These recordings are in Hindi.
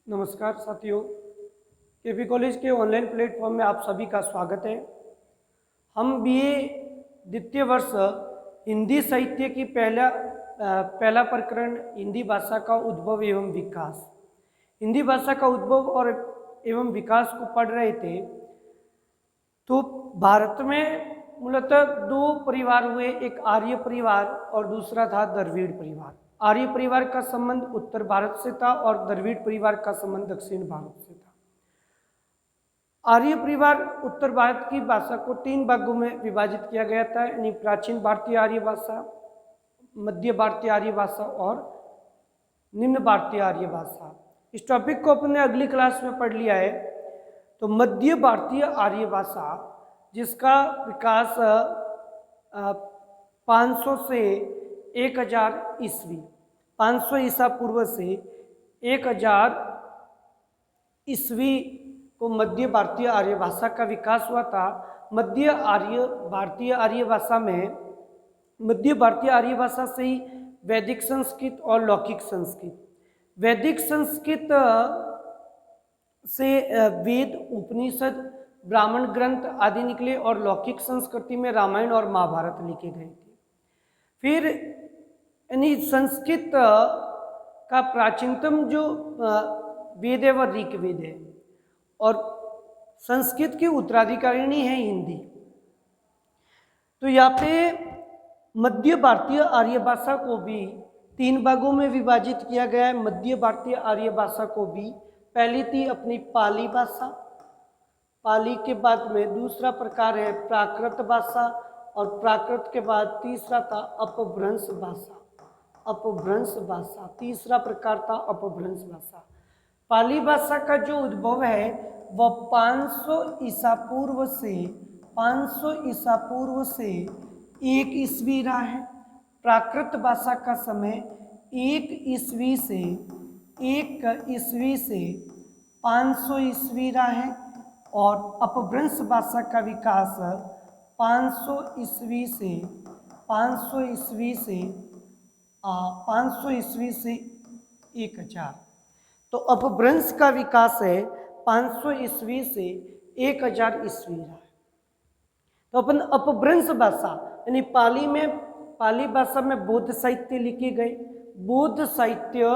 नमस्कार साथियों, केपी कॉलेज के ऑनलाइन प्लेटफॉर्म में आप सभी का स्वागत है। हम बीए द्वितीय वर्ष हिंदी साहित्य की पहला प्रकरण हिंदी भाषा का उद्भव एवं विकास, हिंदी भाषा का उद्भव और एवं विकास को पढ़ रहे थे। तो भारत में मूलतः दो परिवार हुए, एक आर्य परिवार और दूसरा था द्रविड़ परिवार। आर्य परिवार का संबंध उत्तर भारत से था और द्रविड़ परिवार का संबंध दक्षिण भारत से था। आर्य परिवार उत्तर भारत की भाषा को 3 भागों में विभाजित किया गया था, यानी प्राचीन भारतीय आर्य भाषा, मध्य भारतीय आर्य भाषा और निम्न भारतीय आर्य भाषा। इस टॉपिक को अपने अगली क्लास में पढ़ लिया है। तो मध्य भारतीय आर्य भाषा, जिसका विकास 500 से 1000 ईस्वी, 500 ईसा पूर्व से 1000 ईस्वी को मध्य भारतीय आर्य भाषा का विकास हुआ था। मध्य भारतीय आर्य भाषा में, मध्य भारतीय आर्य भाषा से ही वैदिक संस्कृत और लौकिक संस्कृत, वैदिक संस्कृत से वेद, उपनिषद, ब्राह्मण ग्रंथ आदि निकले और लौकिक संस्कृति में रामायण और महाभारत लिखे गए थे। फिर यानी संस्कृत का प्राचीनतम जो वेद है वह ऋग्वेद है और संस्कृत की उत्तराधिकारिणी है हिंदी। तो यहाँ पे मध्य भारतीय आर्य भाषा को भी 3 भागों में विभाजित किया गया है। मध्य भारतीय आर्य भाषा को भी पहली थी अपनी पाली भाषा, पाली के बाद में दूसरा प्रकार है प्राकृत भाषा और प्राकृत के बाद तीसरा था अपभ्रंश भाषा, अपभ्रंश भाषा तीसरा प्रकार था अपभ्रंश भाषा। पाली भाषा का जो उद्भव है वह 500 ईसा पूर्व से 1 ईस्वी रहा है। प्राकृत भाषा का समय 1 ईस्वी से 500 ईस्वी रहा है और अपभ्रंश भाषा का विकास 500 ईस्वी से 1000। तो अपभ्रंश का विकास है 500 ईस्वी से 1000 ईस्वी रहा है। तो अपन अपभ्रंश भाषा यानी पाली भाषा में बौद्ध साहित्य लिखे गए, बौद्ध साहित्य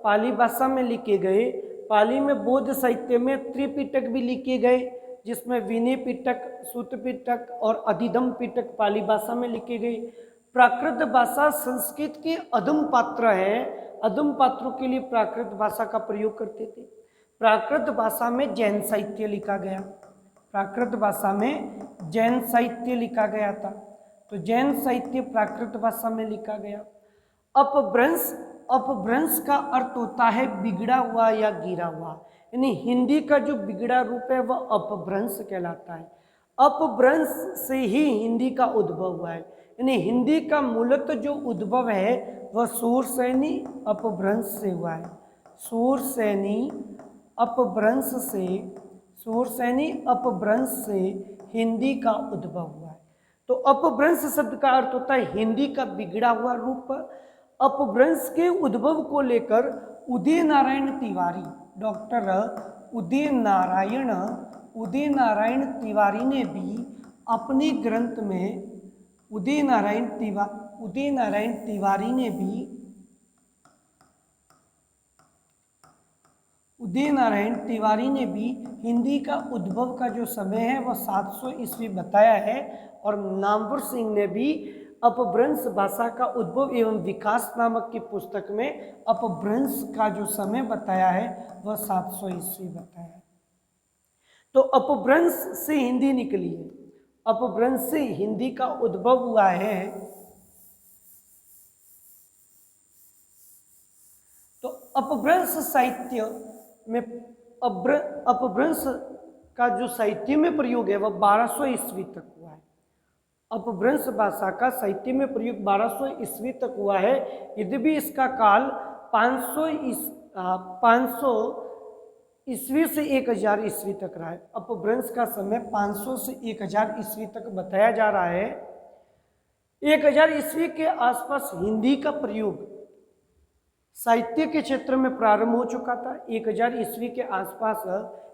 पाली भाषा में लिखे गए। पाली में बौद्ध साहित्य में त्रिपिटक भी लिखे गए, जिसमें विनय पिटक, सूत पिटक और अधिधम पिटक पाली भाषा में लिखे गए। प्राकृत भाषा संस्कृत की अधम पात्र है, अधम पात्रों के लिए प्राकृत भाषा का प्रयोग करते थे। प्राकृत भाषा में जैन साहित्य लिखा गया, प्राकृत भाषा में जैन साहित्य लिखा गया था। तो जैन साहित्य प्राकृत भाषा में लिखा गया। अपभ्रंश, अपभ्रंश का अर्थ होता है बिगड़ा हुआ या गिरा हुआ, यानी हिंदी का जो बिगड़ा रूप है वह अपभ्रंश कहलाता है। अपभ्रंश से ही हिंदी का उद्भव हुआ है, यानी हिंदी का मूलतः जो उद्भव है वह सूरसैनी अपभ्रंश से हुआ है। सूरसैनी अपभ्रंश से हिंदी का उद्भव हुआ है। तो अपभ्रंश शब्द का अर्थ होता है हिंदी का बिगड़ा हुआ रूप। अपभ्रंश के उद्भव को लेकर उदय नारायण तिवारी, डॉक्टर उदय नारायण तिवारी ने भी अपने ग्रंथ में, उदय नारायण तिवारी ने भी हिंदी का उद्भव का जो समय है वह 700 ईस्वी बताया है। और नामवर सिंह ने भी अपभ्रंश भाषा का उद्भव एवं विकास नामक की पुस्तक में अपभ्रंश का जो समय बताया है वह 700 ईस्वी बताया है। तो अपभ्रंश से हिंदी निकली है, अपभ्रंश से हिंदी का उद्भव हुआ है। तो अपभ्रंश साहित्य में, अपभ्रंश का जो साहित्य में प्रयोग है वह 1200 ईस्वी तक हुआ है। अपभ्रंश भाषा का साहित्य में प्रयोग 1200 ईस्वी तक हुआ है। यद्यपि इसका काल 500 ईस्वी से 1000 ईस्वी तक रहा है। अपभ्रंश का समय 500 से 1000 ईस्वी तक बताया जा रहा है। 1000 ईस्वी के आसपास हिंदी का प्रयोग साहित्य के क्षेत्र में प्रारंभ हो चुका था। 1000 ईस्वी के आसपास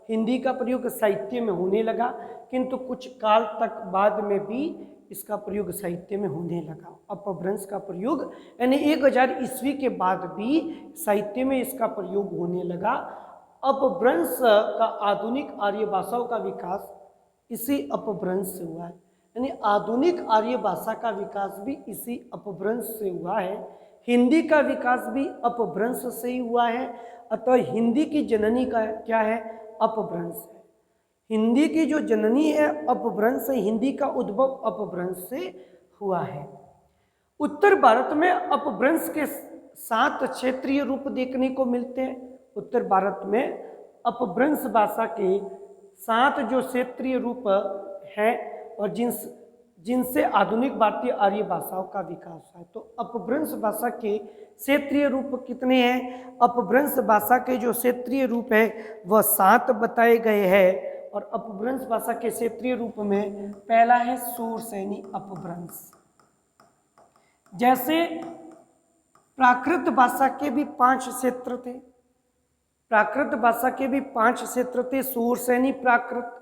हिंदी का प्रयोग साहित्य में होने लगा, किंतु कुछ काल तक बाद में भी इसका प्रयोग साहित्य में होने लगा। अपभ्रंश का प्रयोग यानी 1000 ईस्वी के बाद भी साहित्य में इसका प्रयोग होने लगा। अपभ्रंश का आधुनिक आर्य भाषाओं का विकास इसी अपभ्रंश से हुआ है, यानी आधुनिक आर्य भाषा का विकास भी इसी अपभ्रंश से हुआ है। हिंदी का विकास भी अपभ्रंश से ही हुआ है। अतः हिंदी की जननी का क्या है? अपभ्रंश है। हिंदी की जो जननी है अपभ्रंश है, हिंदी का उद्भव अपभ्रंश से हुआ है। उत्तर भारत में अपभ्रंश के 7 क्षेत्रीय रूप देखने को मिलते हैं। उत्तर भारत में अपभ्रंश भाषा के 7 जो क्षेत्रीय रूप हैं और जिनसे आधुनिक भारतीय आर्य भाषाओं का विकास है। तो अपभ्रंश भाषा के क्षेत्रीय रूप कितने हैं? अपभ्रंश भाषा के जो क्षेत्रीय रूप है वह 7 बताए गए हैं। और अपभ्रंश भाषा के क्षेत्रीय रूप में पहला है शूरसेनी अपभ्रंश। जैसे प्राकृत भाषा के भी 5 क्षेत्र थे, प्राकृत भाषा के भी 5 क्षेत्र थे। शूरसेनी प्राकृत,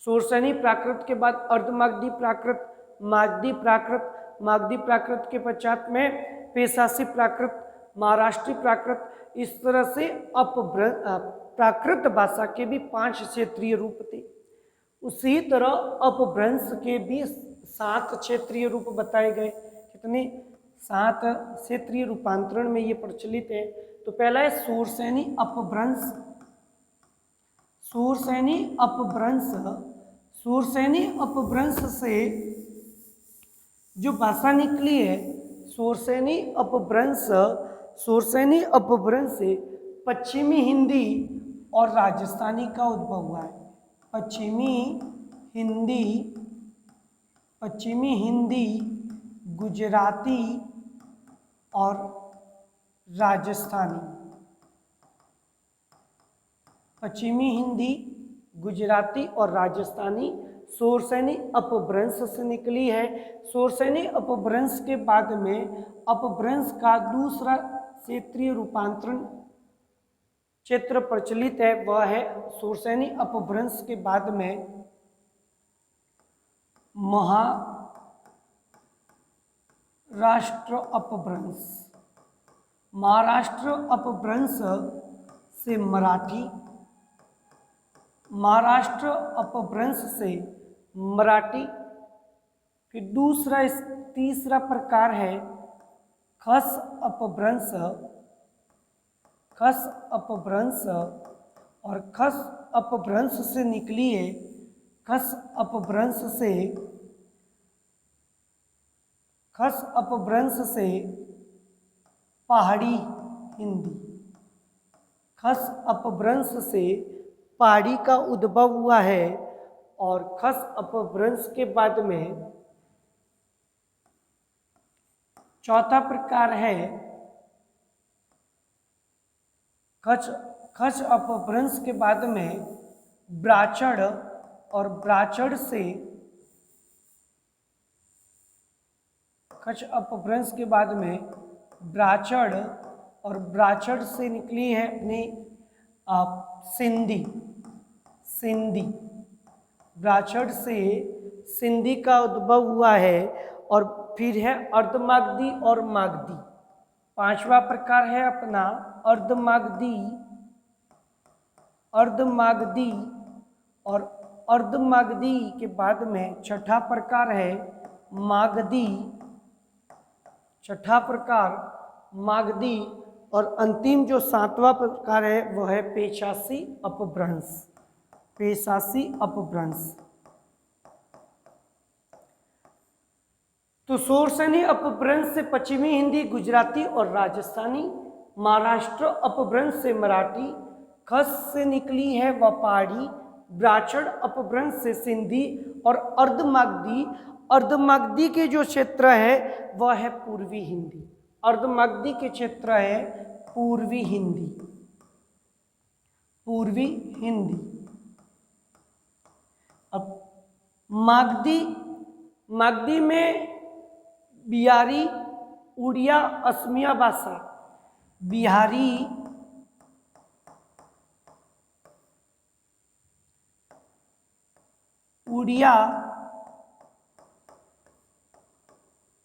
शूरसेनी प्राकृत के बाद अर्धमागधी प्राकृत, मागधी प्राकृत, मागधी प्राकृत के पश्चात में पेशासी प्राकृत, महाराष्ट्री प्राकृत। इस तरह से प्राकृत भाषा के भी 5 क्षेत्रीय रूप थे। उसी तरह अपभ्रंश के भी 7 क्षेत्रीय रूप बताए गए। कितने? 7 क्षेत्रीय रूपांतरण में ये प्रचलित है। तो पहला है शूरसेनी अपभ्रंश। शूरसेनी अपभ्रंश, शूरसेनी अपभ्रंश से जो भाषा निकली है, शूरसेनी अपभ्रंश, शूरसेनी अपभ्रंश से पश्चिमी हिंदी और राजस्थानी का उद्भव हुआ है। पश्चिमी हिंदी, गुजराती और राजस्थानी, पश्चिमी हिंदी, गुजराती और राजस्थानी शूरसेनी अपभ्रंश से निकली है। शूरसेनी अपभ्रंश के बाद में अपभ्रंश का दूसरा क्षेत्रीय रूपांतरण क्षेत्र प्रचलित है, वह है शूरसेनी अपभ्रंश के बाद में महाराष्ट्र अपभ्रंश। महाराष्ट्र अपभ्रंश से मराठी, महाराष्ट्र अपभ्रंश से मराठी। फिर तीसरा प्रकार है खस अपभ्रंश। खस अपभ्रंश, और खस अपभ्रंश से निकली है, खस अपभ्रंश से पहाड़ी हिंदी। खस अपभ्रंश से पहाड़ी का उद्भव हुआ है। और खस अपभ्रंश के बाद में चौथा प्रकार है खच अपभ्रंश के बाद में ब्राह्मण, और ब्राह्मण से खच अपभ्रंश के बाद में ब्राह्मण, और ब्राह्मण से निकली है अपनी सिंधी। ब्राह्मण से सिंधी का उद्भव हुआ है। और फिर है अर्धमागधी और मागधी। 5वां प्रकार है अपना अर्धमागधी, और अर्धमागधी के बाद में छठा प्रकार है मागधी। छठा प्रकार मागधी, और अंतिम जो 7वां प्रकार है वह है पेशासी अपभ्रंश। पेशासी अपभ्रंश। तो शूरसेनी अपभ्रंश से पश्चिमी हिंदी, गुजराती और राजस्थानी। महाराष्ट्र अपभ्रंश से मराठी। खस से निकली है पहाड़ी। ब्राह्मण अपभ्रंश से सिंधी। और अर्धमागधी, अर्धमागधी के जो क्षेत्र है वह है पूर्वी हिंदी। अर्धमागधी के क्षेत्र है पूर्वी हिंदी। पूर्वी हिंदी। अब मागधी में बिहारी, उड़िया, असमिया भाषा, बिहारी, उड़िया,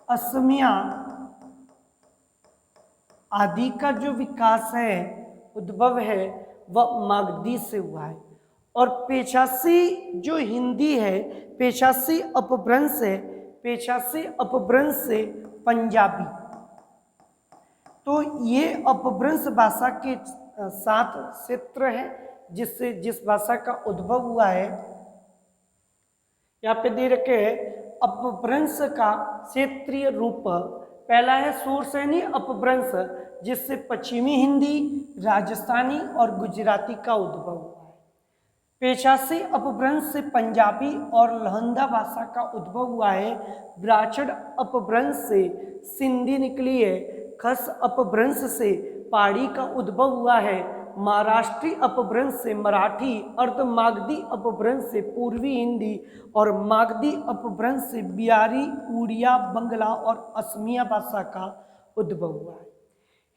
असमिया आदि का जो विकास है, उद्भव है, वह मागधी से हुआ है। और पेशासी जो हिंदी है, पेशासी अपभ्रंश है, पेशासी अपभ्रंश से पंजाबी। तो ये अपभ्रंश भाषा के 7 क्षेत्र हैं जिससे जिस भाषा का उद्भव हुआ है। यहाँ पे दे रखे हैं अपभ्रंश का क्षेत्रीय रूप। पहला है सुरसैनी अपभ्रंश, जिससे पश्चिमी हिंदी, राजस्थानी और गुजराती का उद्भव हुआ है। पेशासी अपभ्रंश से पंजाबी और लहंदा भाषा का उद्भव हुआ है। ब्राह्मण अपभ्रंश से सिंधी निकली है। खस अपभ्रंश से पहाड़ी का उद्भव हुआ है। महाराष्ट्री अपभ्रंश से मराठी, अर्ध मागधी अपभ्रंश से पूर्वी हिंदी और मागधी अपभ्रंश से बिहारी, उड़िया, बंगला और असमिया भाषा का उद्भव हुआ है।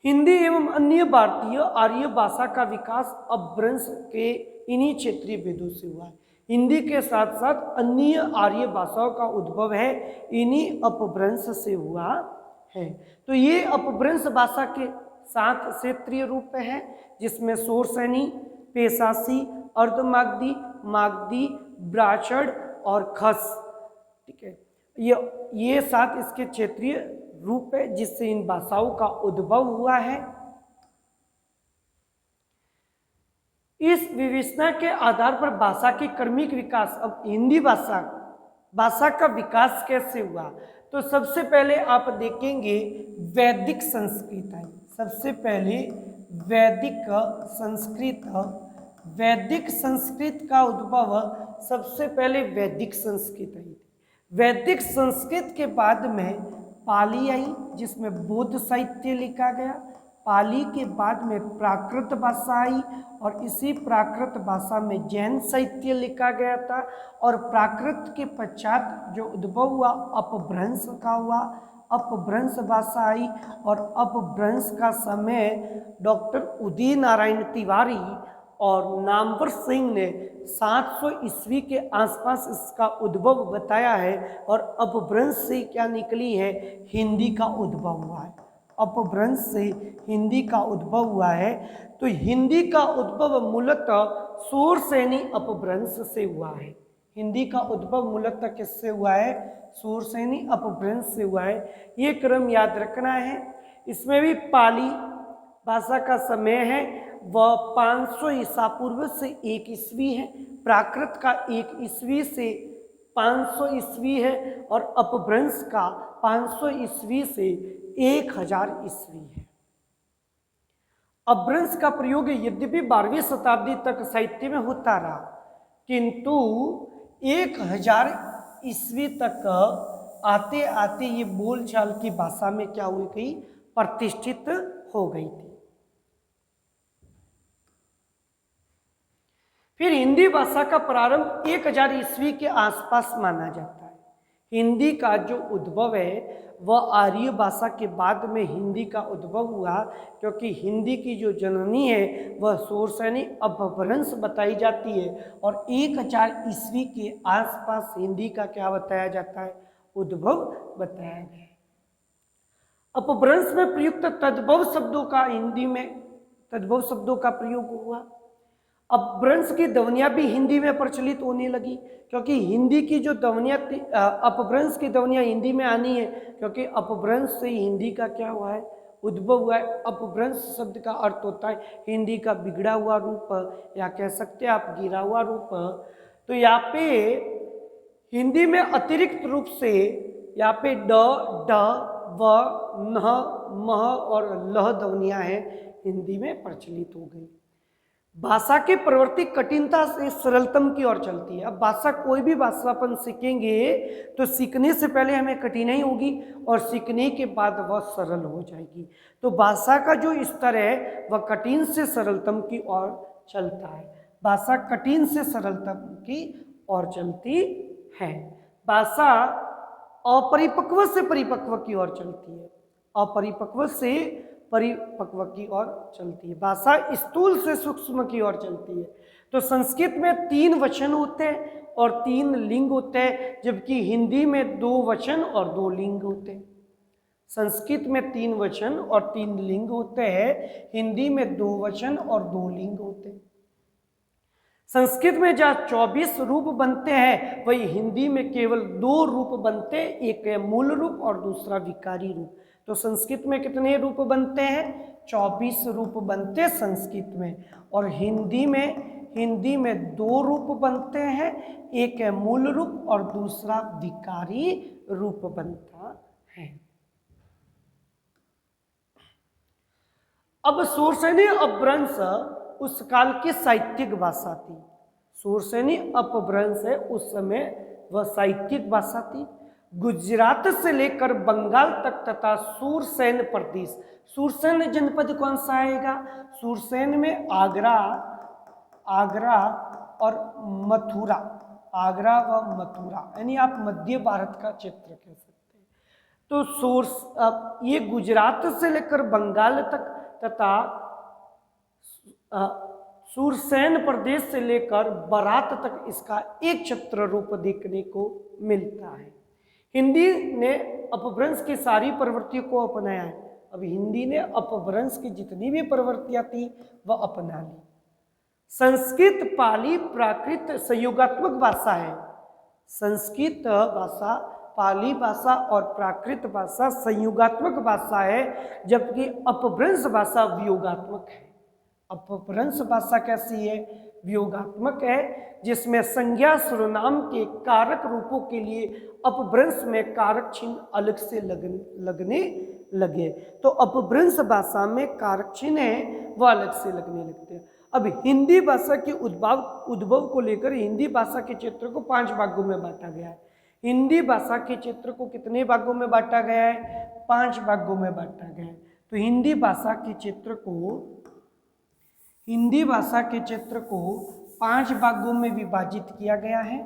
हिंदी एवं अन्य भारतीय आर्य भाषा का विकास अपभ्रंश के इन्हीं क्षेत्रीय भेदों से हुआ है। हिंदी के साथ साथ अन्य आर्य भाषाओं का उद्भव है इन्हीं अपभ्रंश से हुआ है। तो ये अपभ्रंश भाषा के 7 क्षेत्रीय रूप हैं, जिसमें सुरसैनी, पेशासी, अर्धमागधी, मागधी, ब्राह्मण और खस। ठीक है, ये 7 इसके क्षेत्रीय रूप है जिससे इन भाषाओं का उद्भव हुआ है। इस विवेचना के आधार पर भाषा की क्रमिक विकास, अब हिंदी भाषा का विकास कैसे हुआ, तो सबसे पहले आप देखेंगे वैदिक संस्कृत आई। सबसे पहले वैदिक संस्कृत का उद्भव सबसे पहले वैदिक संस्कृत आई। वैदिक संस्कृत के बाद में पाली आई, जिसमें बौद्ध साहित्य लिखा गया। पाली के बाद में प्राकृत भाषा आई और इसी प्राकृत भाषा में जैन साहित्य लिखा गया था। और प्राकृत के पश्चात जो उद्भव हुआ अपभ्रंश का हुआ। अपभ्रंश भाषा आई और अपभ्रंश का समय डॉक्टर उदित नारायण तिवारी और नामवर सिंह ने 700 ईस्वी के आसपास इसका उद्भव बताया है। और अपभ्रंश से क्या निकली है, हिंदी का उद्भव हुआ है। अपभ्रंश से हिंदी का उद्भव हुआ है। तो हिंदी का उद्भव मूलतः सुरसैनी अपभ्रंश से हुआ है। हिंदी का उद्भव मूलतः किससे हुआ है, सुरसैनी अपभ्रंश से हुआ है। ये क्रम याद रखना है। इसमें भी पाली भाषा का समय है वह 500 ईसा पूर्व से 1 ईस्वी है। प्राकृत का 1 ईस्वी से 500 ईस्वी है और अपभ्रंश का 500 ईस्वी से 1000 ईस्वी है। अपभ्रंश का प्रयोग यद्यपि 12वीं शताब्दी तक साहित्य में होता रहा, किंतु 1000 ईस्वी तक आते आते ये बोलचाल की भाषा में क्या हुई गई, प्रतिष्ठित हो गई थी। फिर हिंदी भाषा का प्रारंभ 1000 ईस्वी के आसपास माना जाता है। हिंदी का जो उद्भव है वह आर्य भाषा के बाद में हिंदी का उद्भव हुआ, क्योंकि हिंदी की जो जननी है वह सुरसैनी अपभ्रंश बताई जाती है। और 1000 ईस्वी के आसपास हिंदी का क्या बताया जाता है, उद्भव बताया गया। अपभ्रंश में प्रयुक्त तद्भव शब्दों का हिंदी में तद्भव शब्दों का प्रयोग हुआ। अपभ्रंश की ध्वनियाँ भी हिंदी में प्रचलित होने लगी, क्योंकि हिंदी की जो ध्वनियाँ अपभ्रंश की ध्वनियाँ हिंदी में आनी है, क्योंकि अपभ्रंश से हिंदी का क्या हुआ है, उद्भव हुआ है। अपभ्रंश शब्द का अर्थ होता है हिंदी का बिगड़ा हुआ रूप, या कह सकते हैं आप गिरा हुआ रूप। तो यहाँ पे हिंदी में अतिरिक्त रूप से यहाँ पे ड, ड, व, न, मह और लह ध्वनियाँ हैं हिंदी में प्रचलित हो गई। भाषा की प्रवृत्ति कठिनता से सरलतम की ओर चलती है। अब भाषा कोई भी भाषा अपन सीखेंगे तो सीखने से पहले हमें कठिनाई होगी और सीखने के बाद वह सरल हो जाएगी। तो भाषा का जो स्तर है वह कठिन से सरलतम की ओर चलता है। भाषा कठिन से सरलतम की ओर चलती है। भाषा अपरिपक्व से परिपक्व की ओर चलती है। अपरिपक्व से परिपक्व की ओर चलती है। भाषा स्थूल से सूक्ष्म की ओर चलती है। तो संस्कृत में 3 वचन होते हैं और 3 लिंग होते हैं, जबकि हिंदी में 2 वचन और 2 लिंग होते हैं। संस्कृत में 3 वचन और 3 लिंग होते हैं, हिंदी में 2 वचन और 2 लिंग होते हैं। संस्कृत में जहाँ 24 रूप बनते हैं, वही हिंदी में केवल 2 रूप बनते हैं, एक है मूल रूप और दूसरा विकारी रूप। तो संस्कृत में कितने रूप बनते हैं? 24 रूप बनते हैं संस्कृत में। और हिंदी में 2 रूप बनते हैं, एक है मूल रूप और दूसरा विकारी रूप बनता है। अब सुरसेनी अपभ्रंश उस काल की साहित्यिक भाषा थी। सुरसेनी अपभ्रंश है, उस समय वह साहित्यिक भाषा थी। गुजरात से लेकर बंगाल तक तथा सुरसेन प्रदेश, सुरसेन जनपद कौन सा आएगा? सुरसेन में आगरा और मथुरा, आगरा व मथुरा, यानी आप मध्य भारत का क्षेत्र कह सकते हैं। तो ये गुजरात से लेकर बंगाल तक तथा सुरसेन प्रदेश से लेकर बरात तक इसका एक क्षेत्र रूप देखने को मिलता है। हिंदी ने अपभ्रंश की सारी प्रवृत्तियों को अपनाया है। अब हिंदी ने अपभ्रंश की जितनी भी प्रवृत्तियां थी वह अपना ली। संस्कृत पाली प्राकृत संयोगात्मक भाषा है। संस्कृत भाषा पाली भाषा और प्राकृत भाषा संयोगात्मक भाषा है, जबकि अपभ्रंश भाषा वियोगात्मक है। अपभ्रंश भाषा कैसी है? वियोगात्मक है, जिसमें संज्ञा सर्वनाम के कारक रूपों के लिए अपभ्रंश में कारक चिन्ह अलग से लगने लगे। तो अपभ्रंश भाषा में कारक चिन्ह है वह अलग से लगने लगते हैं। अब हिंदी भाषा के उद्भव को लेकर हिंदी भाषा के क्षेत्र को 5 भागों में बांटा गया है। हिंदी भाषा के क्षेत्र को कितने भागों में बांटा गया है? 5 भागों में बांटा गया है। तो हिंदी भाषा के क्षेत्र को 5 भागों में विभाजित किया गया है।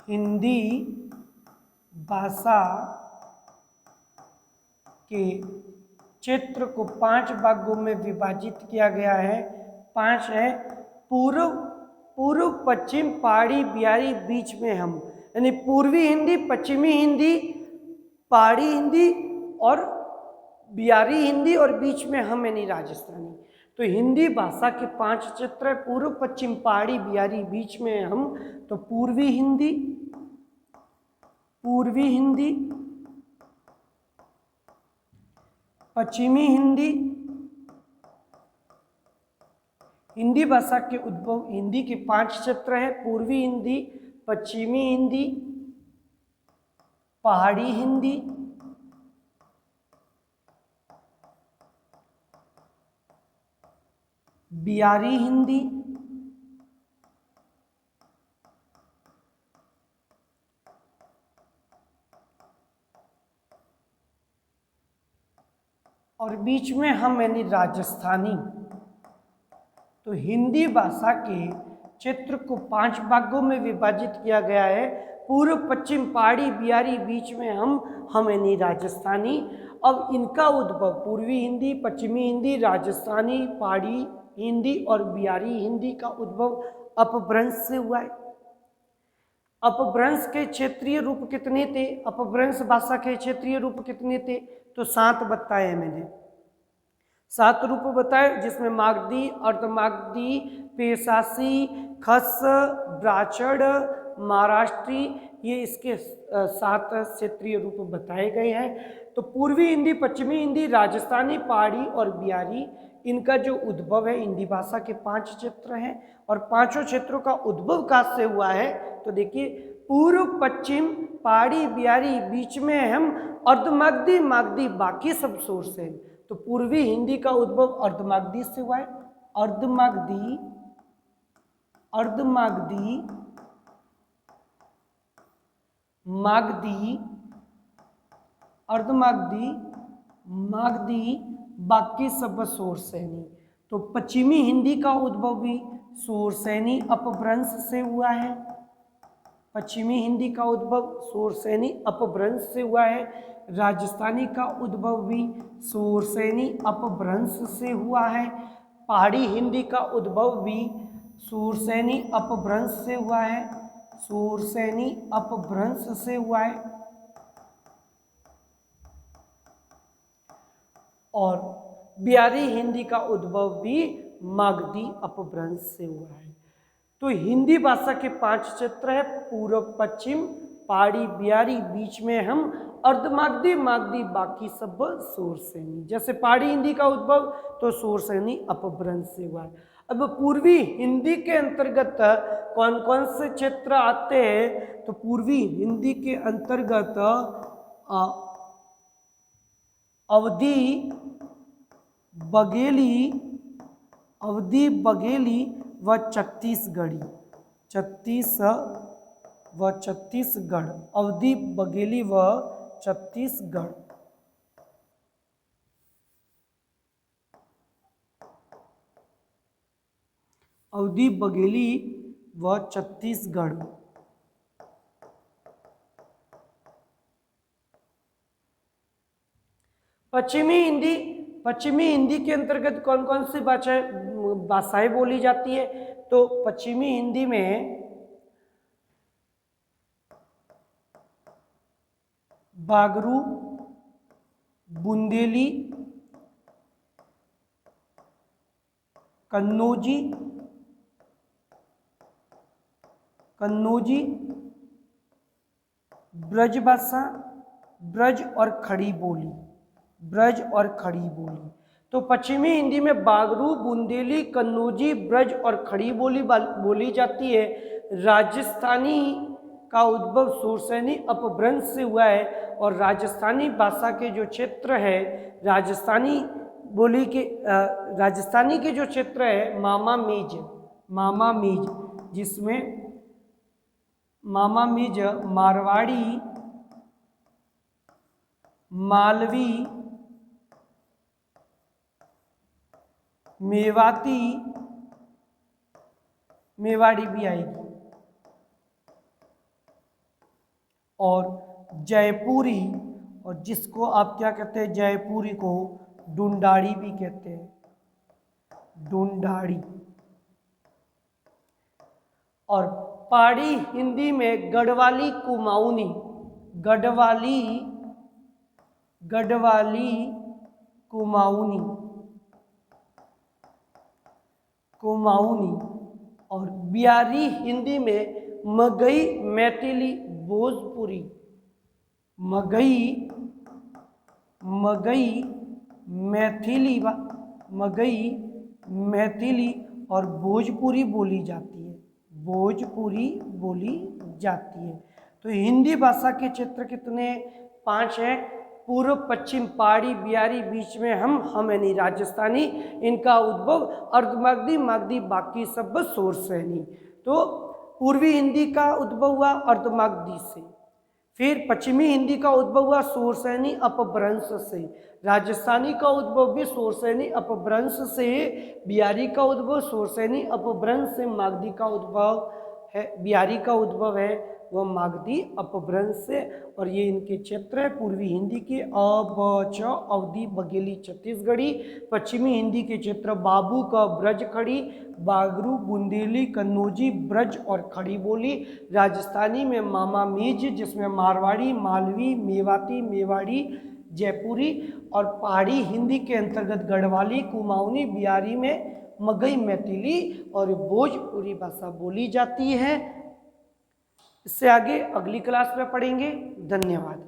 हिंदी भाषा के क्षेत्र को 5 भागों में विभाजित किया गया है। 5 है पूर्व, पश्चिम, पहाड़ी, बिहारी, बीच में हम, यानी पूर्वी हिंदी, पश्चिमी हिंदी, पहाड़ी हिंदी और बिहारी हिंदी, और बीच में हम यानी राजस्थानी। तो हिंदी भाषा के 5 क्षेत्र है, पूर्व, पश्चिम, पहाड़ी, बिहारी, बीच में हम। तो पूर्वी हिंदी, पश्चिमी हिंदी। हिंदी भाषा के उद्भव, हिंदी के 5 क्षेत्र है, पूर्वी हिंदी, पश्चिमी हिंदी, पहाड़ी हिंदी, बिहारी हिंदी और बीच में हम यानी राजस्थानी। तो हिंदी भाषा के क्षेत्र को 5 भागों में विभाजित किया गया है। पूर्व, पश्चिम, पहाड़ी, बिहारी, बीच में हम यानी राजस्थानी। अब इनका उद्भव पूर्वी हिंदी, पश्चिमी हिंदी, राजस्थानी, पहाड़ी हिंदी और बिहारी हिंदी का उद्भव अपभ्रंश से हुआ है। अपभ्रंश के क्षेत्रीय रूप कितने थे? अपभ्रंश भाषा के क्षेत्रीय रूप कितने थे? तो 7 बताए मैंने, 7 रूप बताए, जिसमें मागधी, अर्धमागधी, पेशासी, खस, ब्राह्मण, महाराष्ट्री, ये इसके 7 क्षेत्रीय रूप बताए गए हैं। तो पूर्वी हिंदी, पश्चिमी हिंदी, राजस्थानी, पहाड़ी और बिहारी, इनका जो उद्भव है हिंदी भाषा के 5 क्षेत्र हैं। और 5 क्षेत्रों का उद्भव कहाँ से हुआ है? तो देखिए, पूर्व, पश्चिम, पहाड़ी, बिहारी, बीच में हम, अर्धमागधी, मागधी, बाकी सब सोर्स हैं। तो पूर्वी हिंदी का उद्भव अर्धमागधी से हुआ है। अर्धमागधी, मागधी, अर्धमागधी, मागधी, बाकी सब सोरसेनी। तो पश्चिमी हिंदी का उद्भव भी सोरसेनी अपभ्रंश से हुआ है। पश्चिमी हिंदी का उद्भव सोरसेनी अपभ्रंश से हुआ है। राजस्थानी का उद्भव भी सुरसैनी अपभ्रंश से हुआ है। पहाड़ी हिंदी का उद्भव भी सुरसैनी अपभ्रंश से हुआ है, सुरसैनी अपभ्रंश से हुआ है। और बिहारी हिंदी का उद्भव भी मागधी अपभ्रंश से हुआ है। तो हिंदी भाषा के 5 क्षेत्र है, पूर्व पश्चिम, पहाड़ी, बिहारी, बीच में हम अर्धमागधी, मागधी, बाकी सब सुरसैनी। जैसे पहाड़ी हिंदी का उद्भव तो सुरसैनी अपभ्रंश से हुआ है। अब पूर्वी हिंदी के अंतर्गत कौन कौन से क्षेत्र आते हैं? तो पूर्वी हिंदी के अंतर्गत अवधी, बघेली, अवधी, बघेली व छत्तीसगढ़ी, छत्तीसगढ़, अवधी, बघेली व छत्तीसगढ़। अवधी, बघेली व छत्तीसगढ़। पश्चिमी हिंदी के अंतर्गत कौन कौन सी भाषाएं बोली जाती है? तो पश्चिमी हिंदी में बागरू, बुंदेली, कन्नौजी, ब्रज भाषा, ब्रज और खड़ी बोली, ब्रज और खड़ी बोली। तो पश्चिमी हिंदी में बागरू, बुंदेली, कन्नौजी, ब्रज और खड़ी बोली बोली जाती है। राजस्थानी का उद्भव सुरसैनी अपभ्रंश से हुआ है और राजस्थानी भाषा के जो क्षेत्र है, राजस्थानी के जो क्षेत्र है मामा मीज, जिसमें मामा मीज मारवाड़ी, मालवी, मेवाड़ी भी आएगी, और जयपुरी, और जिसको आप क्या कहते हैं, जयपुरी को ढूंढाड़ी भी कहते हैं, ढूंढाड़ी। और पहाड़ी हिंदी में गढ़वाली, कुमाऊनी, गढ़वाली, कुमाऊनी। और बिहारी हिंदी में मगही, मैथिली, भोजपुरी, मगही, मैथिली और भोजपुरी बोली जाती है, तो हिंदी भाषा के क्षेत्र कितने? 5 हैं। पूर्व, पश्चिम, पहाड़ी, बिहारी, बीच में हम यानी राजस्थानी। इनका उद्भव अर्धमागधी, मागधी, बाकी सब सुरसैनी। तो पूर्वी हिंदी का उद्भव हुआ अर्धमागधी से, फिर पश्चिमी हिंदी का उद्भव हुआ सुरसैनी अपभ्रंश से, राजस्थानी का उद्भव भी सुरसैनी अपभ्रंश से, बिहारी का उद्भव सुरसैनी अपभ्रंश से, मागधी का उद्भव है, बिहारी का उद्भव है वह मागधी अपभ्रंश से। और ये इनके क्षेत्र है पूर्वी हिंदी के अवधी, बघेली, छत्तीसगढ़ी। पश्चिमी हिंदी के क्षेत्र बाबू का ब्रज खड़ी, बागरू, बुंदेली, कन्नौजी, ब्रज और खड़ी बोली। राजस्थानी में मामा मीज, जिसमें मारवाड़ी, मालवी, मेवाड़ी, जयपुरी। और पहाड़ी हिंदी के अंतर्गत गढ़वाली, कुमाऊनी, बिहारी में मगही, मैथिली और भोजपुरी भाषा बोली जाती है। इससे आगे अगली क्लास में पढ़ेंगे। धन्यवाद।